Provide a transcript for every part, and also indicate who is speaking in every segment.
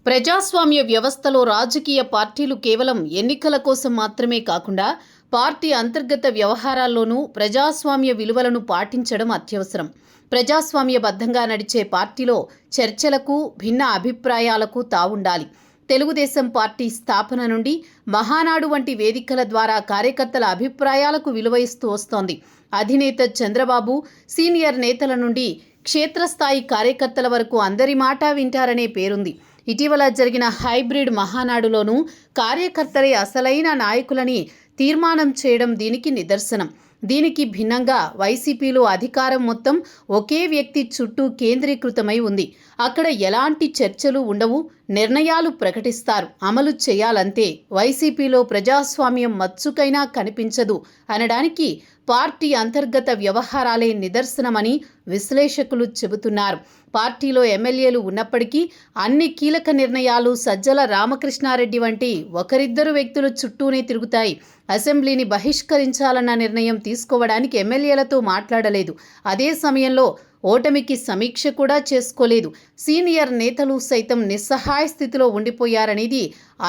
Speaker 1: ప్రజాస్వామ్య వ్యవస్థలో రాజకీయ పార్టీలు కేవలం ఎన్నికల కోసం మాత్రమే కాకుండా పార్టీ అంతర్గత వ్యవహారాల్లోనూ ప్రజాస్వామ్య విలువలను పాటించడం అత్యవసరం. ప్రజాస్వామ్యబద్ధంగా నడిచే పార్టీలో చర్చలకు, భిన్న అభిప్రాయాలకు తావుండాలి. తెలుగుదేశం పార్టీ స్థాపన నుండి మహానాడు వంటి వేదికల ద్వారా కార్యకర్తల అభిప్రాయాలకు విలువ ఇస్తూ వస్తోంది. అధినేత చంద్రబాబు, సీనియర్ నేతల నుండి క్షేత్రస్థాయి కార్యకర్తల వరకు అందరి మాట వింటారనే పేరుంది. ఇటీవల జరిగిన హైబ్రిడ్ మహానాడులోనూ కార్యకర్తలే అసలైన నాయకులని తీర్మానం చేయడం దీనికి నిదర్శనం. దీనికి భిన్నంగా వైసీపీలో అధికారం మొత్తం ఒకే వ్యక్తి చుట్టూ కేంద్రీకృతమై ఉంది. అక్కడ ఎలాంటి చర్చలు ఉండవు, నిర్ణయాలు ప్రకటిస్తారు, అమలు చేయాలంతే. వైసీపీలో ప్రజాస్వామ్యం మచ్చుకైనా కనిపించదు అనడానికి పార్టీ అంతర్గత వ్యవహారాలే నిదర్శనమని విశ్లేషకులు చెబుతున్నారు. పార్టీలో ఎమ్మెల్యేలు ఉన్నప్పటికీ అన్ని కీలక నిర్ణయాలు సజ్జల రామకృష్ణారెడ్డి వంటి ఒకరిద్దరు వ్యక్తుల చుట్టూనే తిరుగుతాయి. అసెంబ్లీని బహిష్కరించాలన్న నిర్ణయం తీసుకోవడానికి ఎమ్మెల్యేలతో మాట్లాడలేదు. అదే సమయంలో ఓటమికి సమీక్ష కూడా చేసుకోలేదు. సీనియర్ నేతలు సైతం నిస్సహాయ స్థితిలో ఉండిపోయారనేది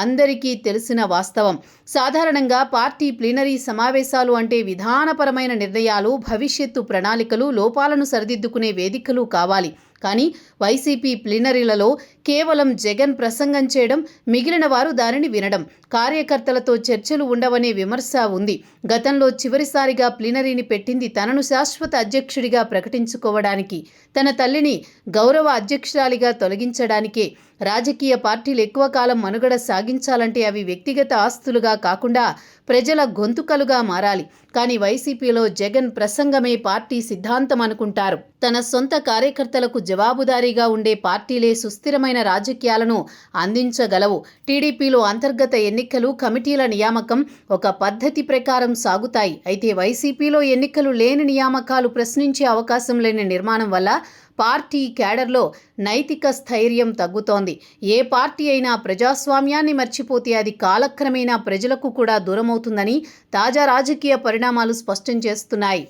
Speaker 1: అందరికీ తెలిసిన వాస్తవం. సాధారణంగా పార్టీ ప్లీనరీ సమావేశాలు అంటే విధానపరమైన నిర్ణయాలు, భవిష్యత్తు ప్రణాళికలు, లోపాలను సరిదిద్దుకునే వేదికలు కావాలి. కానీ వైసీపీ ప్లీనరీలలో కేవలం జగన్ ప్రసంగం చేయడం, మిగిలిన వారు దానిని వినడం, కార్యకర్తలతో చర్చలు ఉండవనే విమర్శ ఉంది. గతంలో చివరిసారిగా ప్లీనరీని పెట్టింది తనను శాశ్వత అధ్యక్షుడిగా ప్రకటించుకోవడానికి, తన తల్లిని గౌరవ అధ్యక్షురాలిగా తొలగించడానికే. రాజకీయ పార్టీలు ఎక్కువ కాలం మనుగడ సాగించాలంటే అవి వ్యక్తిగత ఆస్తులుగా కాకుండా ప్రజల గొంతుకలుగా మారాలి. కానీ వైసీపీలో జగన్ ప్రసంగమే పార్టీ సిద్ధాంతం అనుకుంటారు. తన సొంత కార్యకర్తలకు జవాబుదారీగా ఉండే పార్టీలే సుస్థిరమైన రాజకీయాలను అందించగలవు. టీడీపీలో అంతర్గత ఎన్నికలు, కమిటీల నియామకం ఒక పద్ధతి ప్రకారం సాగుతాయి. అయితే వైసీపీలో ఎన్నికలు లేని నియామకాలు, ప్రశ్నించే అవకాశం లేని నిర్మాణం వల్ల పార్టీ క్యాడర్లో నైతిక స్థైర్యం తగ్గుతోంది. ఏ పార్టీ అయినా ప్రజాస్వామ్యాన్ని మర్చిపోతే అది కాలక్రమేణా ప్రజలకు కూడా దూరమవుతుందని తాజా రాజకీయ పరిణామాలు స్పష్టం చేస్తున్నాయి.